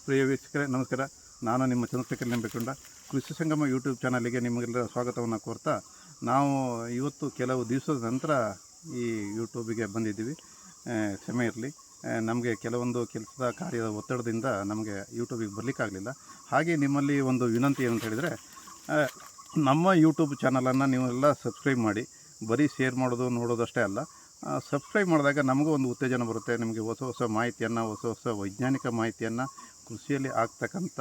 ಪ್ರಿಯ ವೀಕ್ಷಕರೇ ನಮಸ್ಕಾರ. ನಾನು ನಿಮ್ಮ ಚಂದ್ರಶೇಖರ್ ನೆಂಬೇಕೊಂಡ ಕೃಷಿ ಸಂಗಮ ಯೂಟ್ಯೂಬ್ ಚಾನಲಿಗೆ ನಿಮಗೆಲ್ಲರ ಸ್ವಾಗತವನ್ನು ಕೋರ್ತಾ, ನಾವು ಇವತ್ತು ಕೆಲವು ದಿವಸದ ನಂತರ ಈ ಯೂಟ್ಯೂಬಿಗೆ ಬಂದಿದ್ದೀವಿ. ಕ್ಷಮೆ ಇರಲಿ, ನಮಗೆ ಕೆಲವೊಂದು ಕೆಲಸದ ಕಾರ್ಯದ ಒತ್ತಡದಿಂದ ನಮಗೆ ಯೂಟ್ಯೂಬಿಗೆ ಬರಲಿಕ್ಕಾಗಲಿಲ್ಲ. ಹಾಗೆ ನಿಮ್ಮಲ್ಲಿ ಒಂದು ವಿನಂತಿ ಏನಂತ ಹೇಳಿದರೆ, ನಮ್ಮ ಯೂಟ್ಯೂಬ್ ಚಾನಲನ್ನು ನೀವೆಲ್ಲ ಸಬ್ಸ್ಕ್ರೈಬ್ ಮಾಡಿ. ಬರೀ ಶೇರ್ ಮಾಡೋದು ನೋಡೋದಷ್ಟೇ ಅಲ್ಲ, ಸಬ್ಸ್ಕ್ರೈಬ್ ಮಾಡಿದಾಗ ನಮಗೂ ಒಂದು ಉತ್ತೇಜನ ಬರುತ್ತೆ. ನಿಮಗೆ ಹೊಸ ಹೊಸ ಮಾಹಿತಿಯನ್ನು, ಹೊಸ ವೈಜ್ಞಾನಿಕ ಮಾಹಿತಿಯನ್ನು, ಕೃಷಿಯಲ್ಲಿ ಆಗ್ತಕ್ಕಂಥ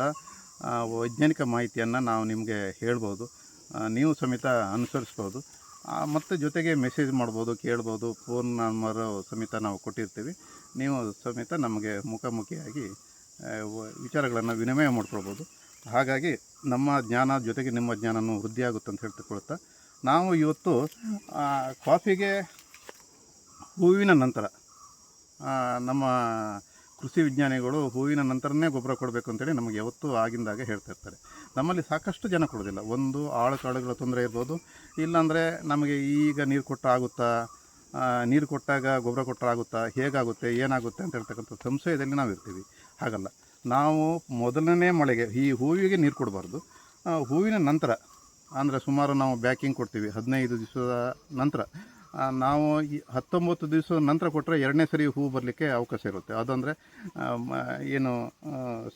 ವೈಜ್ಞಾನಿಕ ಮಾಹಿತಿಯನ್ನು ನಾವು ನಿಮಗೆ ಹೇಳ್ಬೋದು. ನೀವು ಸಮೇತ ಅನುಸರಿಸ್ಬೋದು. ಮತ್ತು ಜೊತೆಗೆ ಮೆಸೇಜ್ ಮಾಡ್ಬೋದು, ಕೇಳ್ಬೋದು. ಫೋನ್ ನಂಬರು ಸಮೇತ ನಾವು ಕೊಟ್ಟಿರ್ತೀವಿ. ನೀವು ಸಮೇತ ನಮಗೆ ಮುಖಾಮುಖಿಯಾಗಿ ವಿಚಾರಗಳನ್ನು ವಿನಿಮಯ ಮಾಡ್ಕೊಳ್ಬೋದು. ಹಾಗಾಗಿ ನಮ್ಮ ಜ್ಞಾನ ಜೊತೆಗೆ ನಿಮ್ಮ ಜ್ಞಾನನೂ ವೃದ್ಧಿಯಾಗುತ್ತೆ ಅಂತ ಹೇಳ್ತಿಕೊಳ್ತಾ, ನಾವು ಇವತ್ತು ಕಾಫಿಗೆ ಹೂವಿನ ನಂತರ ನಮ್ಮ ಕೃಷಿ ವಿಜ್ಞಾನಿಗಳು ಹೂವಿನ ನಂತರನೇ ಗೊಬ್ಬರ ಕೊಡಬೇಕು ಅಂತೇಳಿ ನಮಗೆ ಯಾವತ್ತೂ ಆಗಿಂದಾಗೆ ಹೇಳ್ತಿರ್ತಾರೆ. ನಮ್ಮಲ್ಲಿ ಸಾಕಷ್ಟು ಜನ ಕೊಡೋದಿಲ್ಲ. ಒಂದು ಆಳುಗಳ ತೊಂದರೆ ಇರ್ಬೋದು, ಇಲ್ಲಾಂದರೆ ನಮಗೆ ಈಗ ನೀರು ಕೊಟ್ಟಾಗುತ್ತಾ, ನೀರು ಕೊಟ್ಟಾಗ ಗೊಬ್ಬರ ಕೊಟ್ಟಾಗುತ್ತಾ, ಹೇಗಾಗುತ್ತೆ, ಏನಾಗುತ್ತೆ ಅಂತ ಹೇಳ್ತಕ್ಕಂಥ ಸಂಶಯದಲ್ಲಿ ನಾವು ಇರ್ತೀವಿ. ಹಾಗಲ್ಲ, ನಾವು ಮೊದಲನೇ ಮಳೆಗೆ ಈ ಹೂವಿಗೆ ನೀರು ಕೊಡಬಾರ್ದು. ಹೂವಿನ ನಂತರ ಅಂದರೆ ಸುಮಾರು ನಾವು ಬ್ಯಾಕಿಂಗ್ ಕೊಡ್ತೀವಿ 15 ದಿವಸದ ನಂತರ. ನಾವು ಈ 19 ದಿವಸದ ನಂತರ ಕೊಟ್ಟರೆ ಎರಡನೇ ಸರಿ ಹೂ ಬರಲಿಕ್ಕೆ ಅವಕಾಶ ಇರುತ್ತೆ. ಅದಂದರೆ ಏನು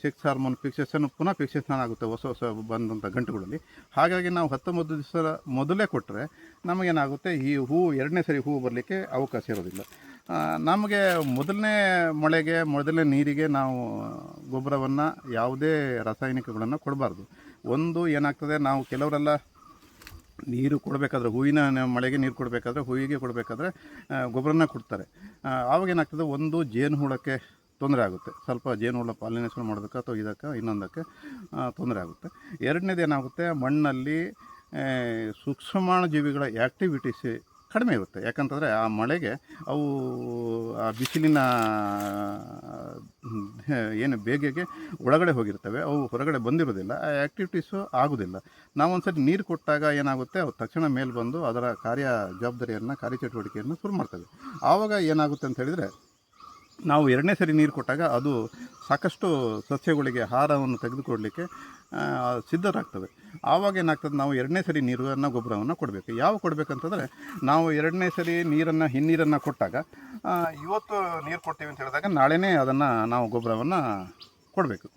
ಸೆಕ್ಸ್ ಹಾರ್ಮೋನ್ ಫಿಕ್ಸೇಷನ್ ಪುನಃ ಫಿಕ್ಸೇಷನ್ ಆಗುತ್ತೆ ಹೊಸ ಬಂದಂಥ ಗಂಟುಗಳಲ್ಲಿ. ಹಾಗಾಗಿ ನಾವು 19 ದಿವಸದ ಮೊದಲೇ ಕೊಟ್ಟರೆ ನಮಗೇನಾಗುತ್ತೆ, ಈ ಹೂ ಎರಡನೇ ಸರಿ ಹೂ ಬರಲಿಕ್ಕೆ ಅವಕಾಶ ಇರೋದಿಲ್ಲ. ನಮಗೆ ಮೊದಲನೇ ಮಳೆಗೆ, ಮೊದಲನೇ ನೀರಿಗೆ ನಾವು ಗೊಬ್ಬರವನ್ನು, ಯಾವುದೇ ರಾಸಾಯನಿಕಗಳನ್ನು ಕೊಡಬಾರ್ದು. ಒಂದು ಏನಾಗ್ತದೆ, ನಾವು ಕೆಲವರೆಲ್ಲ ನೀರು ಕೊಡಬೇಕಾದ್ರೆ, ಹೂವಿನ ಮಳೆಗೆ ನೀರು ಕೊಡಬೇಕಾದ್ರೆ, ಹೂವಿಗೆ ಕೊಡಬೇಕಾದ್ರೆ ಗೊಬ್ಬರನ ಕೊಡ್ತಾರೆ. ಆವಾಗೇನಾಗ್ತದೆ, ಒಂದು ಜೇನುಹುಳಕ್ಕೆ ತೊಂದರೆ ಆಗುತ್ತೆ. ಸ್ವಲ್ಪ ಜೇನುಹುಳ ಪಾಲಿನೇಷನ್ ಮಾಡೋದಕ್ಕೆ ಅಥವಾ ಇದಕ್ಕೆ ಇನ್ನೊಂದಕ್ಕೆ ತೊಂದರೆ ಆಗುತ್ತೆ. ಎರಡನೇದು ಏನಾಗುತ್ತೆ, ಮಣ್ಣಲ್ಲಿ ಸೂಕ್ಷ್ಮಾಣುಜೀವಿಗಳ ಆ್ಯಕ್ಟಿವಿಟೀಸ್ ಕಡಿಮೆ ಇರುತ್ತೆ. ಯಾಕಂತಂದರೆ ಆ ಮಳೆಗೆ ಅವು ಆ ಬಿಸಿಲಿನ ಏನು ಬೇಗೆಗೆ ಒಳಗಡೆ ಹೋಗಿರ್ತವೆ, ಅವು ಹೊರಗಡೆ ಬಂದಿರೋದಿಲ್ಲ, ಆ ಆ್ಯಕ್ಟಿವಿಟೀಸು ಆಗೋದಿಲ್ಲ. ನಾವೊಂದು ಸರಿ ನೀರು ಕೊಟ್ಟಾಗ ಏನಾಗುತ್ತೆ, ಅವು ತಕ್ಷಣ ಮೇಲೆ ಬಂದು ಅದರ ಕಾರ್ಯಚಟುವಟಿಕೆಯನ್ನು ಶುರು ಮಾಡ್ತವೆ. ಆವಾಗ ಏನಾಗುತ್ತೆ ಅಂತ ಹೇಳಿದರೆ, ನಾವು ಎರಡನೇ ಸರಿ ನೀರು ಕೊಟ್ಟಾಗ ಅದು ಸಾಕಷ್ಟು ಸಸ್ಯಗಳಿಗೆ ಆಹಾರವನ್ನು ತೆಗೆದುಕೊಡಲಿಕ್ಕೆ ಸಿದ್ಧರಾಗ್ತವೆ. ಆವಾಗ ಏನಾಗ್ತದೆ, ನಾವು ಎರಡನೇ ಸರಿ ನೀರನ್ನು, ಗೊಬ್ಬರವನ್ನು ಕೊಡಬೇಕು. ಯಾವ ಕೊಡಬೇಕಂತಂದರೆ, ನಾವು ಎರಡನೇ ಸರಿ ಹಿನ್ನೀರನ್ನು ಕೊಟ್ಟಾಗ, ಇವತ್ತು ನೀರು ಕೊಡ್ತೀವಿ ಅಂತ ಹೇಳಿದಾಗ ನಾಳೆನೇ ಅದನ್ನು ನಾವು ಗೊಬ್ಬರವನ್ನು ಕೊಡಬೇಕು.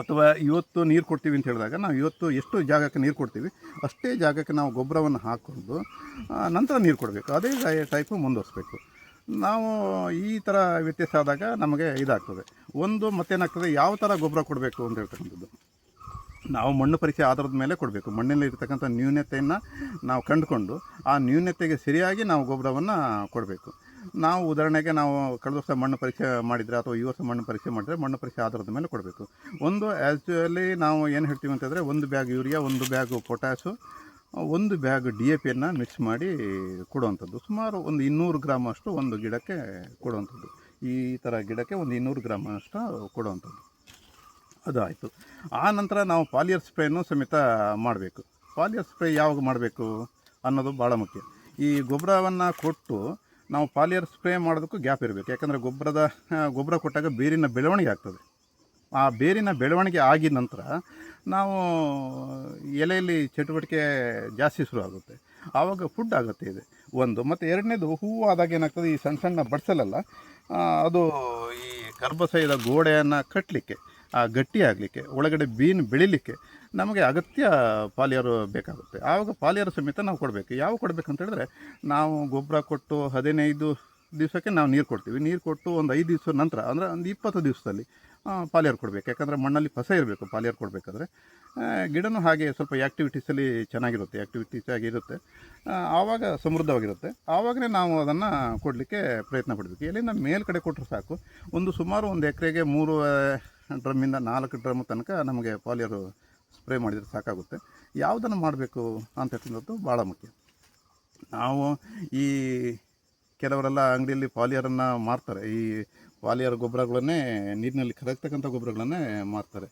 ಅಥವಾ ಇವತ್ತು ನೀರು ಕೊಡ್ತೀವಿ ಅಂತ ಹೇಳಿದಾಗ ನಾವು ಇವತ್ತು ಎಷ್ಟು ಜಾಗಕ್ಕೆ ನೀರು ಕೊಡ್ತೀವಿ ಅಷ್ಟೇ ಜಾಗಕ್ಕೆ ನಾವು ಗೊಬ್ಬರವನ್ನು ಹಾಕ್ಕೊಂಡು ನಂತರ ನೀರು ಕೊಡಬೇಕು. ಅದೇ ಟೈಪು ಮುಂದುವರಿಸ್ಬೇಕು. ನಾವು ಈ ಥರ ವ್ಯತ್ಯಾಸ ಆದಾಗ ನಮಗೆ ಇದಾಗ್ತದೆ. ಒಂದು ಮತ್ತೇನಾಗ್ತದೆ, ಯಾವ ಥರ ಗೊಬ್ಬರ ಕೊಡಬೇಕು ಅಂತ ಹೇಳ್ತಕ್ಕಂಥದ್ದು ನಾವು ಮಣ್ಣು ಪರೀಕ್ಷೆ ಆಧಾರದ ಮೇಲೆ ಕೊಡಬೇಕು. ಮಣ್ಣಲ್ಲಿ ಇರ್ತಕ್ಕಂಥ ನ್ಯೂನತೆಯನ್ನು ನಾವು ಕಂಡುಕೊಂಡು ಆ ನ್ಯೂನತೆಗೆ ಸರಿಯಾಗಿ ನಾವು ಗೊಬ್ಬರವನ್ನು ಕೊಡಬೇಕು. ನಾವು ಉದಾಹರಣೆಗೆ ನಾವು ಕಳೆದ ವರ್ಷ ಮಣ್ಣು ಪರೀಕ್ಷೆ ಮಾಡಿದರೆ ಅಥವಾ ಈ ವರ್ಷ ಮಣ್ಣು ಪರೀಕ್ಷೆ ಮಾಡಿದರೆ ಮಣ್ಣು ಪರೀಕ್ಷೆ ಆಧಾರದ ಮೇಲೆ ಕೊಡಬೇಕು. ಒಂದು ಆ್ಯಕ್ಚುಲಿ ನಾವು ಏನು ಹೇಳ್ತೀವಿ ಅಂತಂದರೆ, ಒಂದು ಬ್ಯಾಗ್ ಯೂರಿಯಾ, ಒಂದು ಬ್ಯಾಗು ಪೊಟ್ಯಾಸು, ಒಂದು ಬ್ಯಾಗ್ DAP-ಯನ್ನು ಮಿಕ್ಸ್ ಮಾಡಿ ಕೊಡುವಂಥದ್ದು. ಸುಮಾರು ಒಂದು 200 ಗ್ರಾಮ್ ಅಷ್ಟು ಒಂದು ಗಿಡಕ್ಕೆ ಕೊಡುವಂಥದ್ದು. ಈ ಥರ ಗಿಡಕ್ಕೆ ಒಂದು 200 ಗ್ರಾಮ್ ಅಷ್ಟು ಕೊಡುವಂಥದ್ದು. ಅದು ಆಯಿತು. ಆ ನಂತರ ನಾವು ಪಾಲಿಯರ್ ಸ್ಪ್ರೇಯನ್ನು ಸಮೇತ ಮಾಡಬೇಕು. ಪಾಲಿಯರ್ ಸ್ಪ್ರೇ ಯಾವಾಗ ಮಾಡಬೇಕು ಅನ್ನೋದು ಭಾಳ ಮುಖ್ಯ. ಈ ಗೊಬ್ಬರವನ್ನು ಕೊಟ್ಟು ನಾವು ಪಾಲಿಯರ್ ಸ್ಪ್ರೇ ಮಾಡೋದಕ್ಕೂ ಗ್ಯಾಪ್ ಇರಬೇಕು. ಯಾಕಂದರೆ ಗೊಬ್ಬರ ಕೊಟ್ಟಾಗ ಬೇರಿನ ಬೆಳವಣಿಗೆ ಆಗ್ತದೆ. ಆ ಬೇರಿನ ಬೆಳವಣಿಗೆ ಆಗಿದ ನಂತರ ನಾವು ಎಲೆಯಲ್ಲಿ ಚಟುವಟಿಕೆ ಜಾಸ್ತಿ ಶುರು ಆಗುತ್ತೆ. ಆವಾಗ ಫುಡ್ ಆಗುತ್ತೆ ಇದೆ ಒಂದು. ಮತ್ತು ಎರಡನೇದು, ಹೂವು ಆದಾಗ ಏನಾಗ್ತದೆ, ಈ ಸಣ್ಣ ಸಣ್ಣ ಬಡ್ಸಲಲ್ಲ, ಅದು ಈ ಗರ್ಭಾಶಯದ ಗೋಡೆಯನ್ನು ಕಟ್ಟಲಿಕ್ಕೆ, ಗಟ್ಟಿ ಆಗಲಿಕ್ಕೆ, ಒಳಗಡೆ ಬೀನ್ ಬೆಳಿಲಿಕ್ಕೆ ನಮಗೆ ಅಗತ್ಯ ಪಾಲಿಯರು ಬೇಕಾಗುತ್ತೆ. ಆವಾಗ ಪಾಲಿಯರು ಸಮೇತ ನಾವು ಕೊಡಬೇಕು. ಯಾವ ಕೊಡಬೇಕಂತ ಹೇಳಿದ್ರೆ, ನಾವು ಗೊಬ್ಬರ ಕೊಟ್ಟು 15 ದಿವಸಕ್ಕೆ ನಾವು ನೀರು ಕೊಡ್ತೀವಿ. ನೀರು ಕೊಟ್ಟು ಒಂದು 5 ದಿವಸದ ನಂತರ, ಅಂದರೆ ಒಂದು 20 ದಿವಸದಲ್ಲಿ ಪಾಲಿಯರ್ ಕೊಡಬೇಕು. ಯಾಕಂದರೆ ಮಣ್ಣಲ್ಲಿ ಫಸ ಇರಬೇಕು ಪಾಲಿಯರ್ ಕೊಡಬೇಕಾದ್ರೆ. ಗಿಡನೂ ಹಾಗೆ ಸ್ವಲ್ಪ ಆ್ಯಕ್ಟಿವಿಟೀಸಲ್ಲಿ ಚೆನ್ನಾಗಿರುತ್ತೆ, ಆ್ಯಕ್ಟಿವಿಟೀಸ್ ಆಗಿರುತ್ತೆ. ಆವಾಗ ಸಮೃದ್ಧವಾಗಿರುತ್ತೆ. ಆವಾಗಲೇ ನಾವು ಅದನ್ನು ಕೊಡಲಿಕ್ಕೆ ಪ್ರಯತ್ನ ಪಡಬೇಕು. ಎಲ್ಲಿಂದ ಮೇಲ್ಗಡೆ ಕೊಟ್ಟರೆ ಸಾಕು. ಸುಮಾರು ಒಂದು ಎಕರೆಗೆ 3 ಡ್ರಮ್ಮಿಂದ 4 ಡ್ರಮ್ ತನಕ ನಮಗೆ ಪಾಲಿಯರು ಸ್ಪ್ರೇ ಮಾಡಿದರೆ ಸಾಕಾಗುತ್ತೆ. ಯಾವುದನ್ನು ಮಾಡಬೇಕು ಅಂತಕ್ಕಂಥದ್ದು ಭಾಳ ಮುಖ್ಯ. ನಾವು ಈ ಕೆಲವರೆಲ್ಲ ಅಂಗಡಿಯಲ್ಲಿ ಪಾಲಿಯರನ್ನು ಮಾರ್ತಾರೆ. ಈ ಪಾಲಿಯರ್ ಗೊಬ್ಬರಗಳನ್ನೇ, ನೀರಿನಲ್ಲಿ ಕರಗ್ತಕ್ಕಂಥ ಗೊಬ್ಬರಗಳನ್ನೇ ಮಾರ್ತಾರೆ.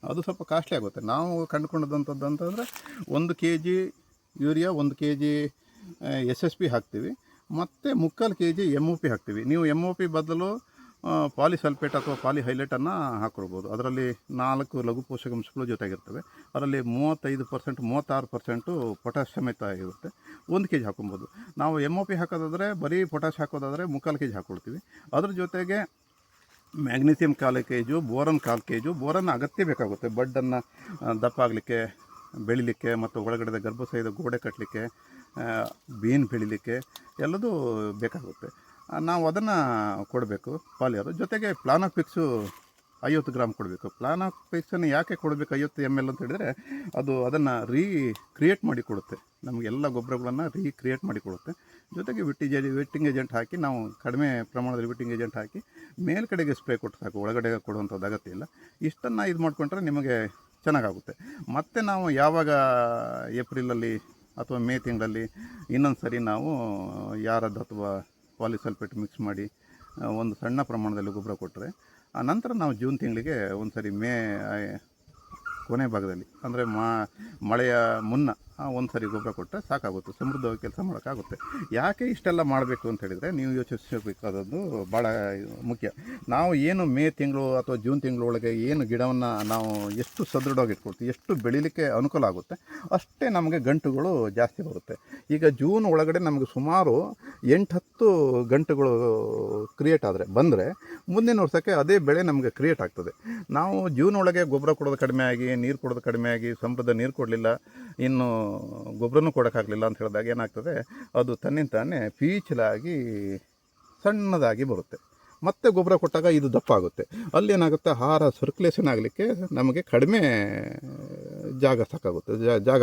ಅದು ಸ್ವಲ್ಪ ಕಾಸ್ಟ್ಲಿ ಆಗುತ್ತೆ. ನಾವು ಕಂಡುಕೊಂಡಂಥದ್ದು ಅಂತಂದರೆ 1 kg ಯೂರಿಯಾ, 1 kg SSP ಹಾಕ್ತೀವಿ, ಮತ್ತು 3/4 kg MOP ಹಾಕ್ತೀವಿ. ನೀವು MOP ಬದಲು ಪಾಲಿಸಲ್ಫೇಟ್ ಅಥವಾ ಪಾಲಿಹೈಲೈಟನ್ನು ಹಾಕ್ಕೊಳ್ಬೋದು. ಅದರಲ್ಲಿ 4 ಲಘು ಪೋಷಕಾಂಶಗಳು ಜೊತೆಗಿರ್ತವೆ. ಅದರಲ್ಲಿ 35% 36% ಪೊಟ್ಯಾಷ್ ಸಮೇತ ಇರುತ್ತೆ. 1 kg ಹಾಕೊಬೋದು. ನಾವು MOP ಹಾಕೋದಾದರೆ ಬರೀ ಪೊಟ್ಯಾಷ್ ಹಾಕೋದಾದರೆ 3/4 kg ಹಾಕ್ಕೊಳ್ತೀವಿ. ಅದ್ರ ಜೊತೆಗೆ magnesium 1/4 kg, boron 1/4 kg. Boron ಅಗತ್ಯ ಬೇಕಾಗುತ್ತೆ ಬಡ್ಡನ್ನು ದಪ್ಪ ಆಗಲಿಕ್ಕೆ, ಬೆಳಿಲಿಕ್ಕೆ ಮತ್ತು ಒಳಗಡೆ ಗರ್ಭಾಶಯದ ಗೋಡೆ ಕಟ್ಟಲಿಕ್ಕೆ, ಬೀನ್ ಬೆಳಿಲಿಕ್ಕೆ ಎಲ್ಲದೂ ಬೇಕಾಗುತ್ತೆ. ನಾವು ಅದನ್ನು ಕೊಡಬೇಕು ಪಾಲಿಯರು. ಜೊತೆಗೆ ಪ್ಲಾನಾಫಿಕ್ಸು 50 ಗ್ರಾಮ್ ಕೊಡಬೇಕು. ಪ್ಲಾನಾಫಿಕ್ಸನ್ನು ಯಾಕೆ ಕೊಡಬೇಕು 50 ml ಅಂತ ಹೇಳಿದರೆ, ಅದು ಅದನ್ನು ಕ್ರಿಯೇಟ್ ಮಾಡಿ ಕೊಡುತ್ತೆ. ನಮಗೆಲ್ಲ ಗೊಬ್ಬರಗಳನ್ನು ಕ್ರಿಯೇಟ್ ಮಾಡಿ ಕೊಡುತ್ತೆ. ಜೊತೆಗೆ ವಿಟ್ಟಿಂಗ್ ಏಜೆಂಟ್ ಹಾಕಿ, ನಾವು ಕಡಿಮೆ ಪ್ರಮಾಣದಲ್ಲಿ ವಿಟ್ಟಿಂಗ್ ಏಜೆಂಟ್ ಹಾಕಿ ಮೇಲ್ಕಡೆಗೆ ಸ್ಪ್ರೇ ಕೊಟ್ಟು ಸಾಕು, ಒಳಗಡೆ ಕೊಡುವಂಥದ್ದು ಅಗತ್ಯ ಇಲ್ಲ. ಇಷ್ಟನ್ನು ಇದು ಮಾಡಿಕೊಂಡ್ರೆ ನಿಮಗೆ ಚೆನ್ನಾಗಾಗುತ್ತೆ. ಮತ್ತು ನಾವು ಯಾವಾಗ ಏಪ್ರಿಲಲ್ಲಿ ಅಥವಾ ಮೇ ತಿಂಗಳಲ್ಲಿ ಇನ್ನೊಂದು ಸರಿ ನಾವು ಯಾರದ್ದು ಅಥವಾ ಪಾಲಿಸಲ್ಫೇಟ್ ಮಿಕ್ಸ್ ಮಾಡಿ ಒಂದು ಸಣ್ಣ ಪ್ರಮಾಣದಲ್ಲಿ ಗೊಬ್ಬರ ಕೊಟ್ಟರೆ, ಆ ನಂತರ ನಾವು ಜೂನ್ ತಿಂಗಳಿಗೆ ಒಂದು ಸರಿ ಮೇ ಕೊನೆ ಭಾಗದಲ್ಲಿ ಅಂದರೆ ಮಳೆಯ ಮುನ್ನ ಒಂದು ಸರಿ ಗೊಬ್ಬರ ಕೊಟ್ಟರೆ ಸಾಕಾಗುತ್ತೆ, ಸಮೃದ್ಧವಾಗಿ ಕೆಲಸ ಮಾಡೋಕ್ಕಾಗುತ್ತೆ. ಯಾಕೆ ಇಷ್ಟೆಲ್ಲ ಮಾಡಬೇಕು ಅಂತ ಹೇಳಿದರೆ, ನೀವು ಯೋಚಿಸಬೇಕಾದದ್ದು ಭಾಳ ಮುಖ್ಯ. ನಾವು ಏನು ಮೇ ತಿಂಗಳು ಅಥವಾ ಜೂನ್ ತಿಂಗಳೊಳಗೆ ಏನು ಗಿಡವನ್ನು ನಾವು ಎಷ್ಟು ಸದೃಢವಾಗಿ ಇಟ್ಕೊಳ್ತೀವಿ, ಎಷ್ಟು ಬೆಳೀಲಿಕ್ಕೆ ಅನುಕೂಲ ಆಗುತ್ತೆ, ಅಷ್ಟೇ ನಮಗೆ ಗಂಟುಗಳು ಜಾಸ್ತಿ ಬರುತ್ತೆ. ಈಗ ಜೂನ್ ಒಳಗಡೆ ನಮಗೆ ಸುಮಾರು 8-10 ಗಂಟುಗಳು ಕ್ರಿಯೇಟ್ ಬಂದರೆ ಮುಂದಿನ ವರ್ಷಕ್ಕೆ ಅದೇ ಬೆಳೆ ನಮಗೆ ಕ್ರಿಯೇಟ್ ಆಗ್ತದೆ. ನಾವು ಜೂನ್ ಒಳಗೆ ಗೊಬ್ಬರ ಕೊಡೋದು ಕಡಿಮೆ ಆಗಿ, ನೀರು ಕೊಡೋದು ಕಡಿಮೆ ಆಗಿ, ಸಮೃದ್ಧ ನೀರು ಕೊಡಲಿಲ್ಲ, ಇನ್ನು ಗೊಬ್ಬರನೂ ಕೊಡೋಕ್ಕಾಗಲಿಲ್ಲ ಅಂತ ಹೇಳಿದಾಗ ಏನಾಗ್ತದೆ, ಅದು ತನ್ನಿಂತಾನೇ ಪೀಚಲಾಗಿ ಸಣ್ಣದಾಗಿ ಬರುತ್ತೆ. ಮತ್ತೆ ಗೊಬ್ಬರ ಕೊಟ್ಟಾಗ ಇದು ದಪ್ಪ ಆಗುತ್ತೆ. ಅಲ್ಲೇನಾಗುತ್ತೆ, ಆಹಾರ ಸರ್ಕ್ಯುಲೇಷನ್ ಆಗಲಿಕ್ಕೆ ನಮಗೆ ಕಡಿಮೆ ಜಾಗ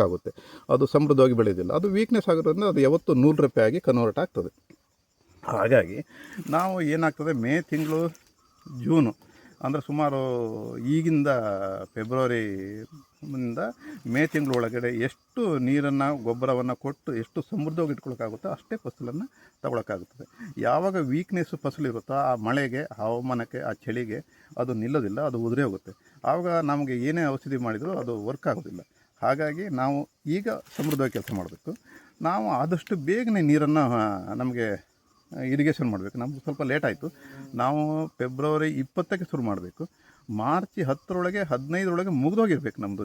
ಆಗುತ್ತೆ. ಅದು ಸಮೃದ್ಧವಾಗಿ ಬೆಳೆಯೋದಿಲ್ಲ. ಅದು ವೀಕ್ನೆಸ್ ಆಗೋದ್ರಿಂದ ಅದು ಯಾವತ್ತೂ 100 ರೂಪಾಯಿ ಆಗಿ ಕನ್ವರ್ಟ್ ಆಗ್ತದೆ. ಹಾಗಾಗಿ ನಾವು ಏನಾಗ್ತದೆ, ಮೇ ತಿಂಗಳು ಜೂನು ಅಂದರೆ ಸುಮಾರು ಈಗಿಂದ ಫೆಬ್ರವರಿಯಿಂದ ಮೇ ತಿಂಗಳ ಒಳಗಡೆ ಎಷ್ಟು ನೀರನ್ನು ಗೊಬ್ಬರವನ್ನು ಕೊಟ್ಟು ಎಷ್ಟು ಸಮೃದ್ಧವಾಗಿ ಇಟ್ಕೊಳ್ಳೋಕ್ಕಾಗುತ್ತೋ ಅಷ್ಟೇ ಫಸಲನ್ನು ತಗೊಳಕ್ಕಾಗುತ್ತದೆ. ಯಾವಾಗ ವೀಕ್ನೆಸ್ಸು ಫಸಲಿರುತ್ತೋ ಆ ಮಳೆಗೆ, ಹವಾಮಾನಕ್ಕೆ, ಆ ಚಳಿಗೆ ಅದು ನಿಲ್ಲೋದಿಲ್ಲ, ಅದು ಉದುರಿ ಹೋಗುತ್ತೆ. ಆವಾಗ ನಮಗೆ ಏನೇ ಔಷಧಿ ಮಾಡಿದರೂ ಅದು ವರ್ಕ್ ಆಗೋದಿಲ್ಲ. ಹಾಗಾಗಿ ನಾವು ಈಗ ಸಮೃದ್ಧವಾಗಿ ಕೆಲಸ ಮಾಡಬೇಕು. ನಾವು ಆದಷ್ಟು ಬೇಗನೆ ನೀರನ್ನು ನಮಗೆ ಇರಿಗೇಷನ್ ಮಾಡಬೇಕು. ನಮ್ಮದು ಸ್ವಲ್ಪ ಲೇಟ್ ಆಯಿತು. ನಾವು ಫೆಬ್ರವರಿ 20ಕ್ಕೆ ಶುರು ಮಾಡಬೇಕು. ಮಾರ್ಚ್ 10ರೊಳಗೆ 15ರೊಳಗೆ ಮುಗಿದೋಗಿರ್ಬೇಕು ನಮ್ಮದು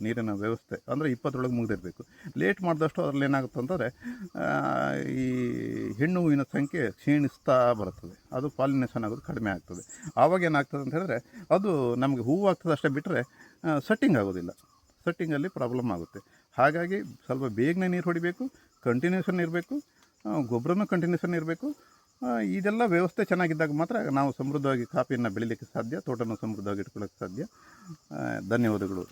ನೀರಿನ ವ್ಯವಸ್ಥೆ. ಅಂದರೆ 20ರೊಳಗೆ ಮುಗಿದಿರಬೇಕು. ಲೇಟ್ ಮಾಡಿದಷ್ಟು ಅದರಲ್ಲಿ ಏನಾಗುತ್ತೆ ಅಂತಂದರೆ, ಈ ಹೆಣ್ಣು ಹೂವಿನ ಸಂಖ್ಯೆ ಕ್ಷೀಣಿಸ್ತಾ ಬರುತ್ತದೆ. ಅದು ಪಾಲಿನೇಷನ್ ಆಗೋದು ಕಡಿಮೆ ಆಗ್ತದೆ. ಆವಾಗ ಏನಾಗ್ತದೆ ಅಂತ ಹೇಳಿದ್ರೆ, ಅದು ನಮಗೆ ಹೂವು ಆಗ್ತದೆ ಅಷ್ಟೇ ಬಿಟ್ಟರೆ ಸೆಟ್ಟಿಂಗ್ ಆಗೋದಿಲ್ಲ. ಸೆಟ್ಟಿಂಗಲ್ಲಿ ಪ್ರಾಬ್ಲಮ್ ಆಗುತ್ತೆ. ಹಾಗಾಗಿ ಸ್ವಲ್ಪ ಬೇಗನೆ ನೀರು ಹೊಡಿಬೇಕು, ಕಂಟಿನ್ಯೂಷನ್ ಇರಬೇಕು, ಗೊಬ್ಬರನೂ ಕಂಟಿನ್ಯೂಷನ್ ಇರಬೇಕು. ಇದೆಲ್ಲ ವ್ಯವಸ್ಥೆ ಚೆನ್ನಾಗಿದ್ದಾಗ ಮಾತ್ರ ನಾವು ಸಮೃದ್ಧವಾಗಿ ಕಾಫಿಯನ್ನು ಬೆಳೀಲಿಕ್ಕೆ ಸಾಧ್ಯ, ತೋಟನ ಸಮೃದ್ಧವಾಗಿ ಇಟ್ಕೊಳ್ಳೋಕ್ಕೆ ಸಾಧ್ಯ. ಧನ್ಯವಾದಗಳು.